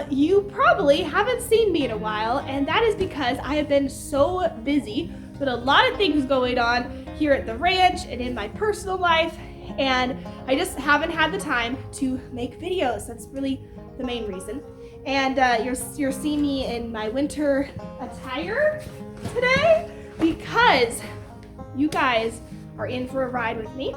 You probably haven't seen me in a while, and that is because I have been so busy with a lot of things going on here at the ranch and in my personal life, and I just haven't had the time to make videos. That's really the main reason. And you're seeing me in my winter attire today because you guys are in for a ride with me.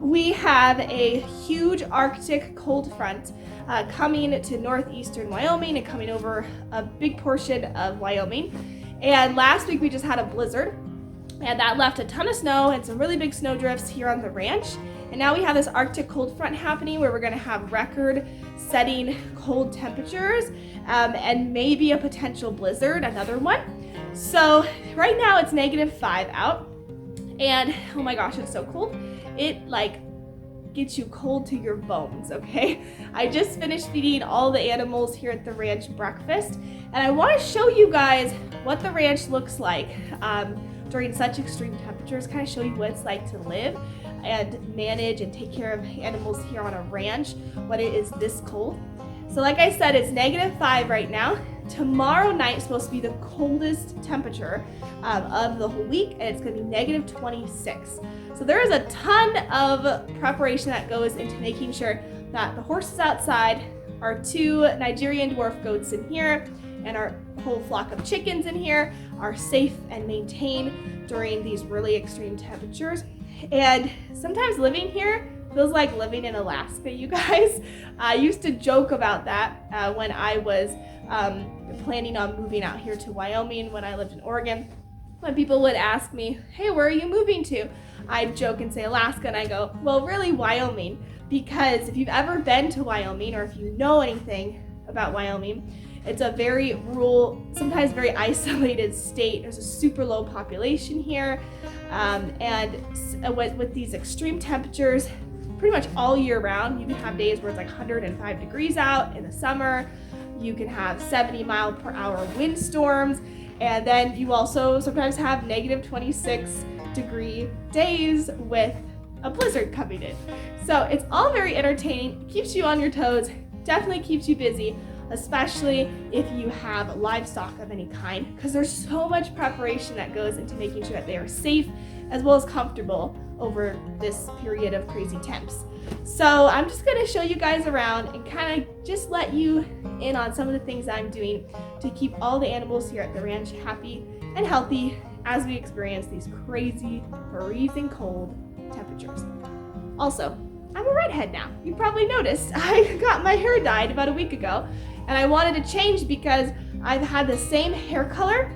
We have a huge Arctic cold front coming to northeastern Wyoming and coming over a big portion of Wyoming. And last week we just had a blizzard, and that left a ton of snow and some really big snow drifts here on the ranch. And now we have this Arctic cold front happening where we're gonna have record-setting cold temperatures and maybe a potential blizzard, another one. So right now it's -5 out, and oh my gosh, it's so cold. It gets you cold to your bones, okay? I just finished feeding all the animals here at the ranch breakfast, and I want to show you guys what the ranch looks like during such extreme temperatures, kind of show you what it's like to live and manage and take care of animals here on a ranch when it is this cold. So like I said, it's -5 right now. Tomorrow night is supposed to be the coldest temperature of the whole week, and it's going to be -26. So there is a ton of preparation that goes into making sure that the horses outside, our 2 Nigerian dwarf goats in here, and our whole flock of chickens in here are safe and maintained during these really extreme temperatures. And sometimes living here feels like living in Alaska, you guys. I used to joke about that when I was planning on moving out here to Wyoming when I lived in Oregon. When people would ask me, hey, where are you moving to? I'd joke and say Alaska, and I go, well, really Wyoming, because if you've ever been to Wyoming or if you know anything about Wyoming, it's a very rural, sometimes very isolated state. There's a super low population here, and with these extreme temperatures, pretty much all year round, you can have days where it's like 105 degrees out in the summer. You can have 70-mile-per-hour windstorms, and then you also sometimes have -26-degree days with a blizzard coming in. So it's all very entertaining, keeps you on your toes, definitely keeps you busy, especially if you have livestock of any kind, because there's so much preparation that goes into making sure that they are safe as well as comfortable over this period of crazy temps. So I'm just going to show you guys around and kind of just let you in on some of the things I'm doing to keep all the animals here at the ranch happy and healthy as we experience these crazy, freezing cold temperatures. Also, I'm a redhead now. You probably noticed I got my hair dyed about a week ago, and I wanted to change because I've had the same hair color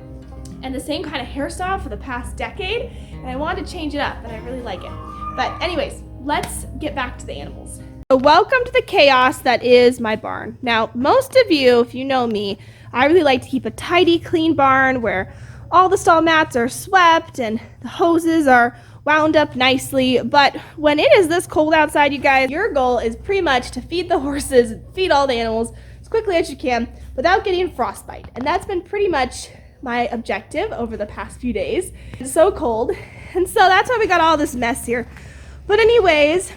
and the same kind of hairstyle for the past decade, and I wanted to change it up, and I really like it. But anyways, let's get back to the animals. So welcome to the chaos that is my barn. Now, most of you, if you know me, I really like to keep a tidy, clean barn where all the stall mats are swept and the hoses are wound up nicely. But when it is this cold outside, you guys, your goal is pretty much to feed the horses, feed all the animals as quickly as you can without getting frostbite. And that's been pretty much my objective over the past few days. It's so cold, and so that's why we got all this mess here. But anyways,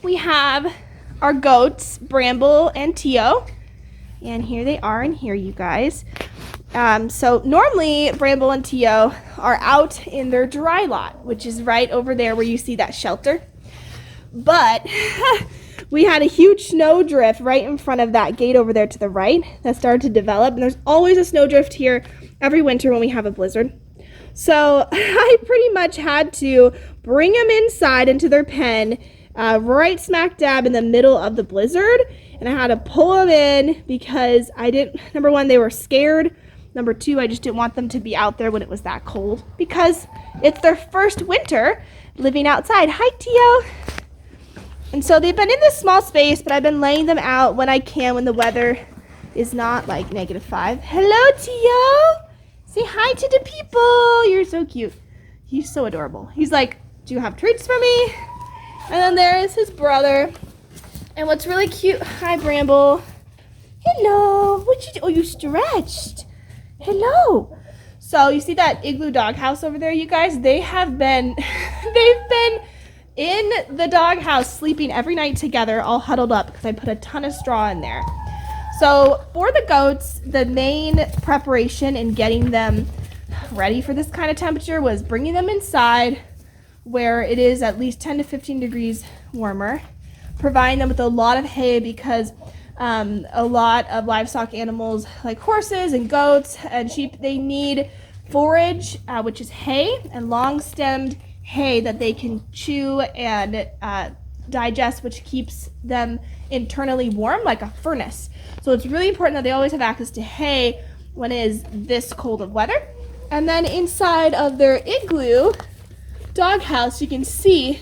we have our goats, Bramble and Tio, and here they are in here, you guys. So normally Bramble and Tio are out in their dry lot, which is right over there where you see that shelter. But we had a huge snow drift right in front of that gate over there to the right that started to develop, and there's always a snow drift here every winter when we have a blizzard. So I pretty much had to bring them inside into their pen right smack dab in the middle of the blizzard, and I had to pull them in because number one, they were scared. Number two, I just didn't want them to be out there when it was that cold because it's their first winter living outside. Hi, Tio. And so they've been in this small space, but I've been laying them out when I can when the weather is not like -5. Hello, Tio. Say hi to the people. You're so cute. He's so adorable. He's like, do you have treats for me? And then there is his brother. And what's really cute, hi, Bramble. Hello. What you do? Oh, you stretched. Hello. So you see that igloo doghouse over there, you guys? They've been in the doghouse sleeping every night together, all huddled up because I put a ton of straw in there. So for the goats, the main preparation in getting them ready for this kind of temperature was bringing them inside where it is at least 10 to 15 degrees warmer, providing them with a lot of hay because a lot of livestock animals like horses and goats and sheep, they need forage, which is hay, and long-stemmed hay that they can chew and digest, which keeps them internally warm like a furnace. So it's really important that they always have access to hay when it is this cold of weather. And then inside of their igloo doghouse, you can see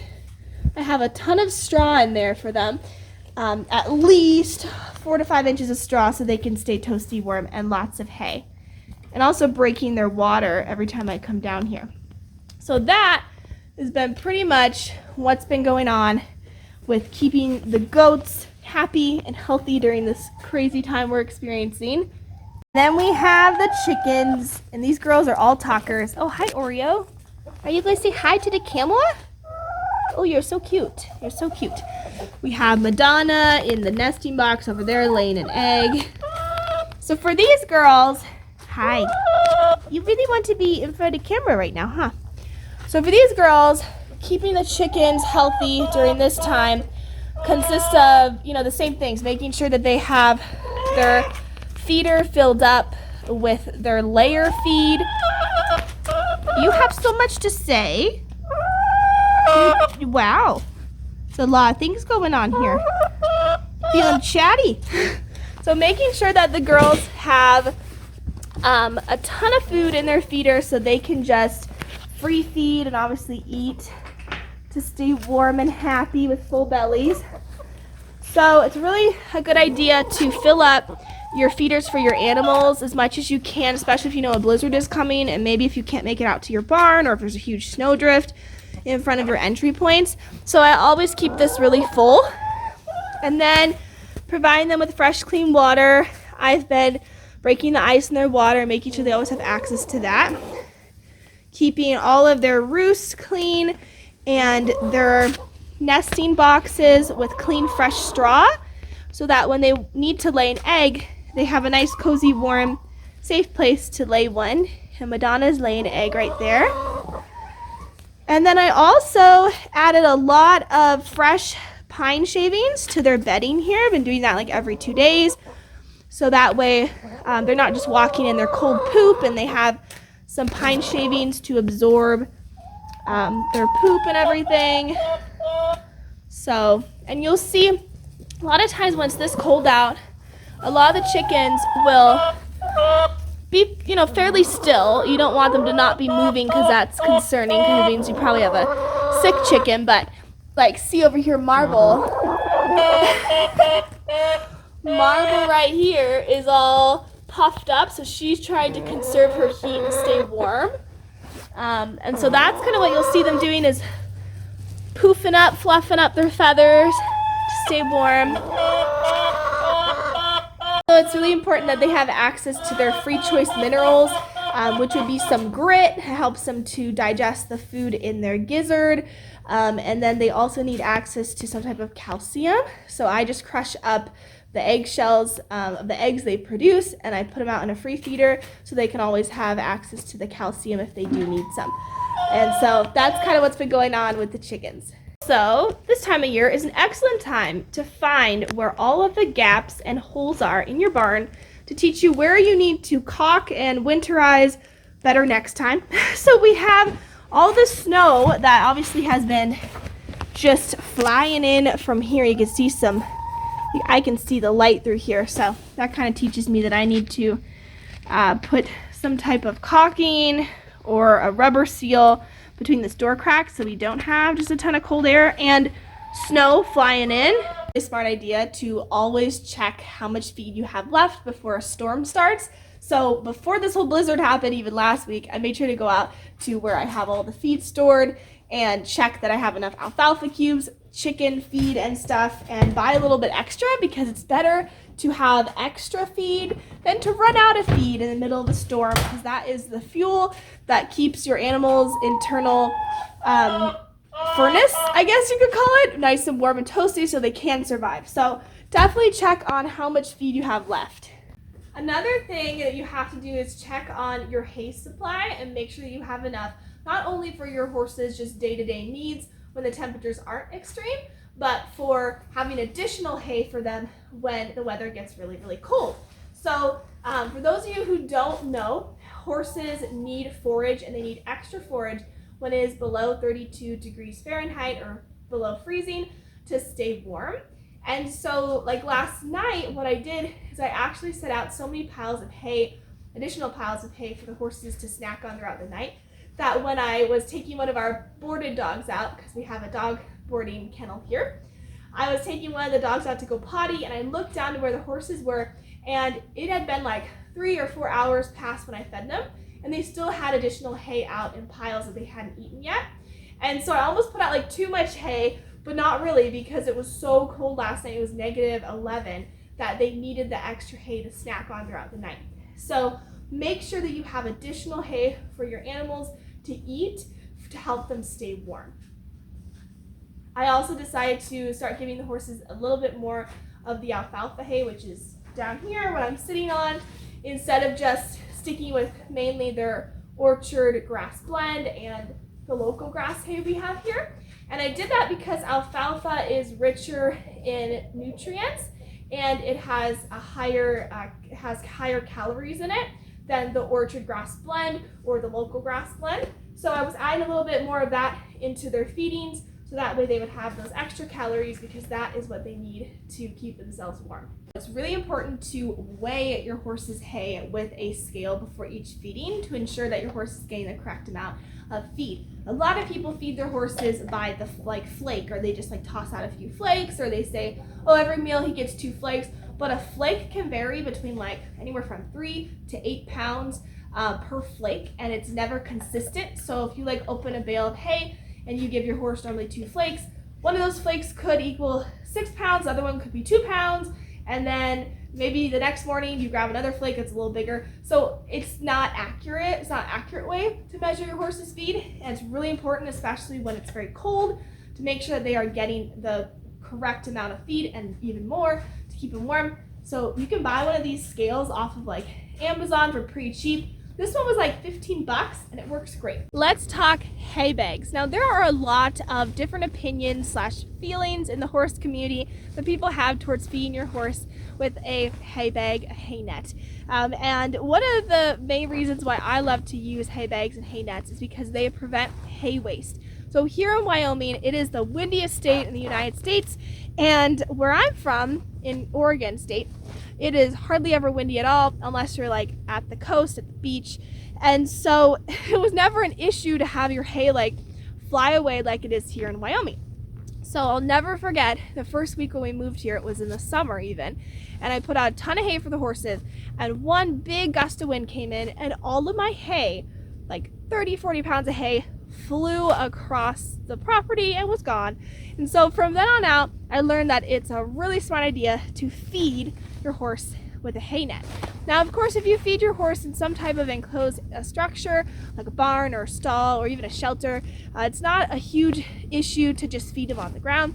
I have a ton of straw in there for them. At least 4 to 5 inches of straw so they can stay toasty warm, and lots of hay. And also breaking their water every time I come down here. So that has been pretty much what's been going on with keeping the goats happy and healthy during this crazy time we're experiencing. Then we have the chickens, and these girls are all talkers. Oh, hi, Oreo. Are you going to say hi to the camera? Oh, you're so cute. You're so cute. We have Madonna in the nesting box over there laying an egg. So for these girls, hi. You really want to be in front of the camera right now, huh? So for these girls, keeping the chickens healthy during this time consists of, the same things, making sure that they have their feeder filled up with their layer feed. You have so much to say. Wow. There's a lot of things going on here. Feeling chatty. So making sure that the girls have a ton of food in their feeder so they can just free feed and obviously eat to stay warm and happy with full bellies. So it's really a good idea to fill up your feeders for your animals as much as you can, especially if you know a blizzard is coming and maybe if you can't make it out to your barn or if there's a huge snowdrift in front of your entry points. So I always keep this really full. And then providing them with fresh, clean water. I've been breaking the ice in their water, making sure they always have access to that. Keeping all of their roosts clean and their nesting boxes with clean, fresh straw so that when they need to lay an egg, they have a nice, cozy, warm, safe place to lay one. And Madonna's laying an egg right there. And then I also added a lot of fresh pine shavings to their bedding here. I've been doing that like every 2 days. So that way they're not just walking in their cold poop, and they have some pine shavings to absorb their poop and everything. So, and you'll see a lot of times when it's this cold out, a lot of the chickens will be, fairly still. You don't want them to not be moving because that's concerning, because it means you probably have a sick chicken. But like, see over here, Marble. Marble right here is all puffed up, so she's trying to conserve her heat and stay warm. And so that's kind of what you'll see them doing, is poofing up, fluffing up their feathers to stay warm. So it's really important that they have access to their free choice minerals, which would be some grit. It helps them to digest the food in their gizzard. And then they also need access to some type of calcium. So I just crush up the eggshells of the eggs they produce, and I put them out in a free feeder so they can always have access to the calcium if they do need some. And so that's kind of what's been going on with the chickens. So this time of year is an excellent time to find where all of the gaps and holes are in your barn to teach you where you need to caulk and winterize better next time. So we have all the snow that obviously has been just flying in from here. You can see I can see the light through here, so that kind of teaches me that I need to put some type of caulking or a rubber seal between this door cracks so we don't have just a ton of cold air and snow flying in. It's a smart idea to always check how much feed you have left before a storm starts. So before this whole blizzard happened, even last week, I made sure to go out to where I have all the feed stored and check that I have enough alfalfa cubes, chicken feed and stuff, and buy a little bit extra, because it's better to have extra feed than to run out of feed in the middle of a storm, because that is the fuel that keeps your animals' internal furnace, I guess you could call it, nice and warm and toasty so they can survive. So definitely check on how much feed you have left. Another thing that you have to do is check on your hay supply and make sure you have enough, not only for your horses' just day-to-day needs when the temperatures aren't extreme, but for having additional hay for them when the weather gets really, really cold. So for those of you who don't know, horses need forage, and they need extra forage when it is below 32 degrees Fahrenheit or below freezing to stay warm. And so like last night, what I did is I actually set out so many piles of hay, additional piles of hay for the horses to snack on throughout the night, that when I was taking one of our boarded dogs out, because we have a dog boarding kennel here, I was taking one of the dogs out to go potty, and I looked down to where the horses were, and it had been like 3 or 4 hours past when I fed them, and they still had additional hay out in piles that they hadn't eaten yet. And so I almost put out like too much hay, but not really, because it was so cold last night. It was -11 that they needed the extra hay to snack on throughout the night. So make sure that you have additional hay for your animals to eat to help them stay warm. I also decided to start giving the horses a little bit more of the alfalfa hay, which is down here, what I'm sitting on, instead of just sticking with mainly their orchard grass blend and the local grass hay we have here. And I did that because alfalfa is richer in nutrients, and it has higher calories in it than the orchard grass blend or the local grass blend. So I was adding a little bit more of that into their feedings, so that way they would have those extra calories, because that is what they need to keep themselves warm. It's really important to weigh your horse's hay with a scale before each feeding to ensure that your horse is getting the correct amount of feed. A lot of people feed their horses by the flake, or they just toss out a few flakes, or they say, oh, every meal he gets 2 flakes. But a flake can vary between anywhere from 3 to 8 pounds per flake, and it's never consistent. So if you open a bale of hay and you give your horse normally 2 flakes, one of those flakes could equal 6 pounds, the other one could be 2 pounds, and then maybe the next morning you grab another flake that's a little bigger. So it's not accurate. It's not an accurate way to measure your horse's feed, and it's really important, especially when it's very cold, to make sure that they are getting the correct amount of feed and even more to keep them warm. So you can buy one of these scales off of Amazon for pretty cheap. This one was $15 and it works great. Let's talk hay bags. Now there are a lot of different opinions / feelings in the horse community that people have towards feeding your horse with a hay bag, a hay net. And one of the main reasons why I love to use hay bags and hay nets is because they prevent hay waste. So here in Wyoming, it is the windiest state in the United States, and where I'm from, in Oregon State, it is hardly ever windy at all unless you're at the coast, at the beach. And so it was never an issue to have your hay fly away like it is here in Wyoming. So I'll never forget the first week when we moved here. It was in the summer even, and I put out a ton of hay for the horses, and one big gust of wind came in, and all of my hay, 30-40 pounds of hay, flew across the property and was gone. And so from then on out, I learned that it's a really smart idea to feed your horse with a hay net. Now, of course, if you feed your horse in some type of enclosed structure, like a barn or a stall or even a shelter, it's not a huge issue to just feed them on the ground.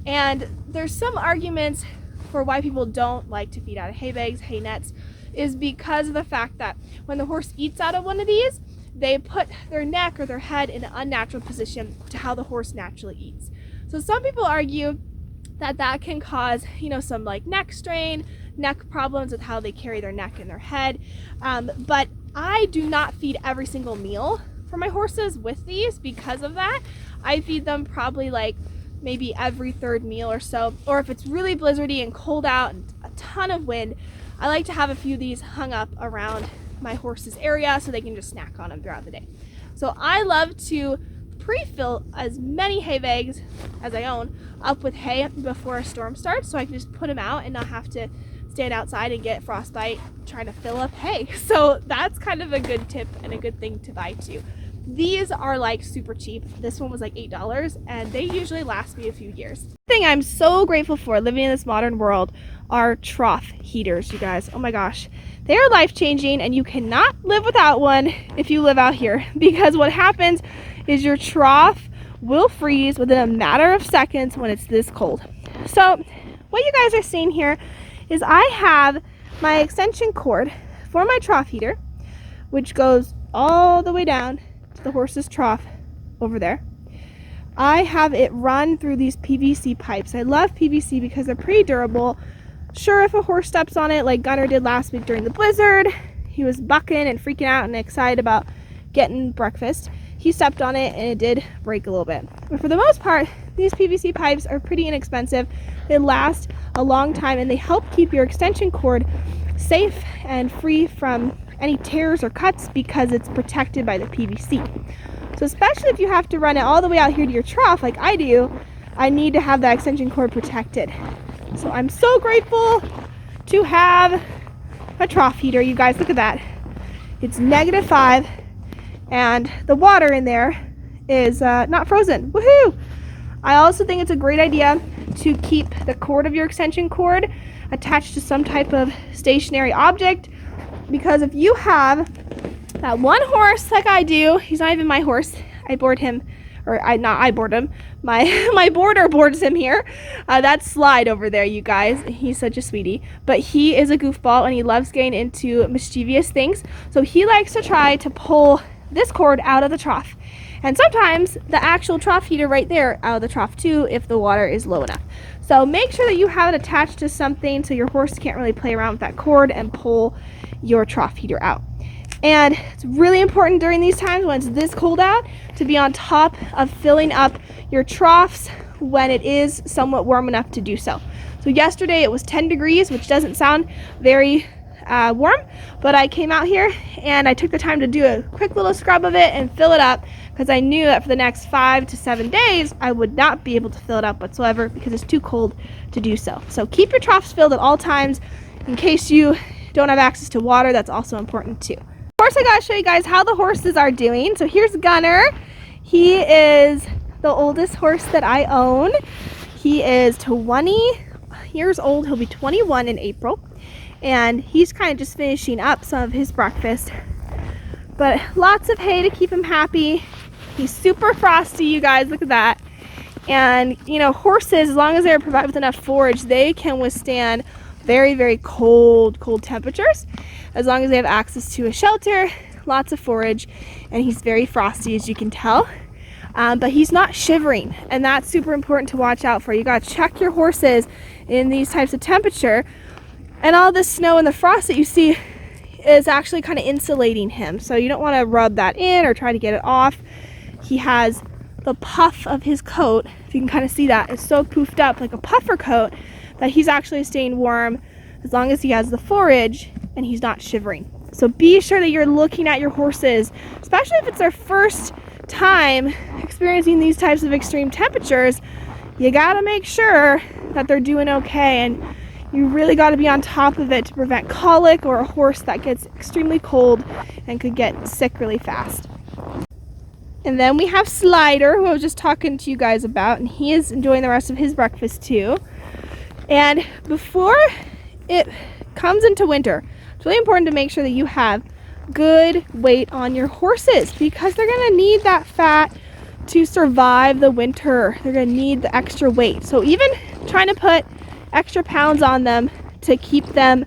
And there's some arguments for why people don't like to feed out of hay bags, hay nets, is because of the fact that when the horse eats out of one of these, they put their neck or their head in an unnatural position to how the horse naturally eats. So some people argue that that can cause, some neck strain, neck problems with how they carry their neck and their head. But I do not feed every single meal for my horses with these because of that. I feed them probably maybe every 3rd meal or so. Or if it's really blizzardy and cold out and a ton of wind, I like to have a few of these hung up around my horse's area so they can just snack on them throughout the day. So I love to pre-fill as many hay bags as I own up with hay before a storm starts, so I can just put them out and not have to stand outside and get frostbite trying to fill up hay. So that's kind of a good tip and a good thing to buy too. These are super cheap. This one was $8, and they usually last me a few years. The thing I'm so grateful for living in this modern world are trough heaters, you guys. Oh my gosh. They are life-changing, and you cannot live without one if you live out here, because what happens is your trough will freeze within a matter of seconds when it's this cold. So what you guys are seeing here is I have my extension cord for my trough heater, which goes all the way down to the horse's trough over there. I have it run through these PVC pipes. I love PVC because they're pretty durable. Sure, if a horse steps on it like Gunner did last week during the blizzard, he was bucking and freaking out and excited about getting breakfast. He stepped on it and it did break a little bit. But for the most part, these PVC pipes are pretty inexpensive. They last a long time and they help keep your extension cord safe and free from any tears or cuts because it's protected by the PVC. So especially if you have to run it all the way out here to your trough like I do, I need to have that extension cord protected. So I'm so grateful to have a trough heater. You guys, look at that. It's -5 and the water in there is not frozen. Woohoo! I also think it's a great idea to keep the cord of your extension cord attached to some type of stationary object, because if you have that one horse like I do, he's not even my horse, I board him, or I board him, my boarder boards him here. That's Slide over there, you guys. He's such a sweetie, but he is a goofball and he loves getting into mischievous things, so he likes to try to pull this cord out of the trough, and sometimes the actual trough heater right there out of the trough too if the water is low enough. So make sure that you have it attached to something so your horse can't really play around with that cord and pull your trough heater out. And it's really important during these times when it's this cold out to be on top of filling up your troughs when it is somewhat warm enough to do so. So yesterday it was 10 degrees, which doesn't sound very warm, but I came out here and I took the time to do a quick little scrub of it and fill it up, because I knew that for the next 5 to 7 days I would not be able to fill it up whatsoever because it's too cold to do so. So keep your troughs filled at all times in case you don't have access to water. That's also important too. Of course, I gotta show you guys how the horses are doing. So here's Gunner. He is the oldest horse that I own. He is 20 years old. He'll be 21 in April. And he's kind of just finishing up some of his breakfast. But lots of hay to keep him happy. He's super frosty, you guys. Look at that. And, you know, horses, as long as they're provided with enough forage, they can withstand very, very cold temperatures, as long as they have access to a shelter, lots of forage, and he's very frosty, as you can tell. But he's not shivering, and that's super important to watch out for. You got to check your horses in these types of temperature, and all the snow and the frost that you see is actually kind of insulating him, so you don't want to rub that in or try to get it off. He has the puff of his coat, if you can kind of see that, it's so poofed up like a puffer coat that he's actually staying warm as long as he has the forage and he's not shivering. So be sure that you're looking at your horses, especially if it's their first time experiencing these types of extreme temperatures. You gotta make sure that they're doing okay, and you really got to be on top of it to prevent colic or a horse that gets extremely cold and could get sick really fast. And then we have Slider, who I was just talking to you guys about, and he is enjoying the rest of his breakfast too. And before it comes into winter, it's really important to make sure that you have good weight on your horses, because they're going to need that fat to survive the winter. They're going to need the extra weight. So even trying to put extra pounds on them to keep them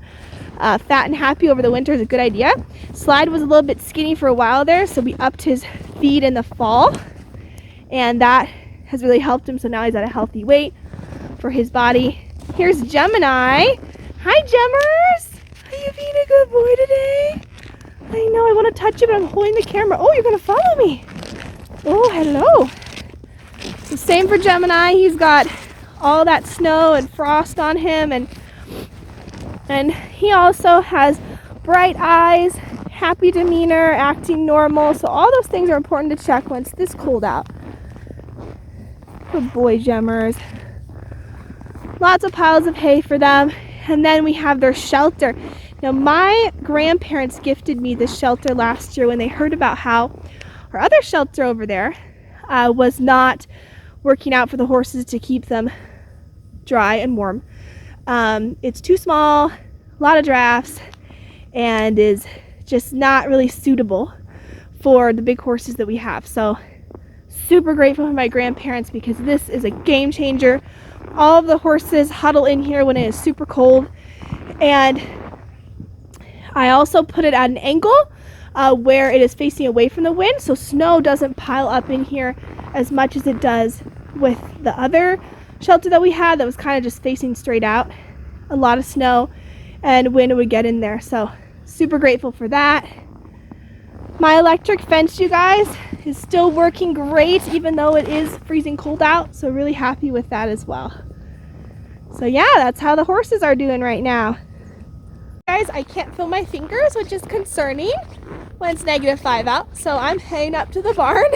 fat and happy over the winter is a good idea. Slide was a little bit skinny for a while there, so we upped his feed in the fall, and that has really helped him. So now he's at a healthy weight for his body. Here's Gemini. Hi, Gemmers. Are you being a good boy today? I know, I want to touch you, but I'm holding the camera. Oh, you're going to follow me. Oh, hello. So same for Gemini. He's got all that snow and frost on him, and he also has bright eyes, happy demeanor, acting normal. So all those things are important to check when it's this cold out. Good boy, Gemmers. Lots of piles of hay for them. And then we have their shelter. Now, my grandparents gifted me this shelter last year when they heard about how our other shelter over there was not working out for the horses to keep them dry and warm. It's too small, a lot of drafts, and is just not really suitable for the big horses that we have. So super grateful for my grandparents, because this is a game changer All of the horses huddle in here when it is super cold. And I also put it at an angle where it is facing away from the wind, so snow doesn't pile up in here as much as it does with the other shelter that we had that was kind of just facing straight out. A lot of snow and wind would get in there, so super grateful for that. My electric fence, you guys, is still working great even though it is freezing cold out, so really happy with that as well. So yeah, that's how the horses are doing right now. Guys, I can't feel my fingers, which is concerning when it's -5 out, so I'm heading up to the barn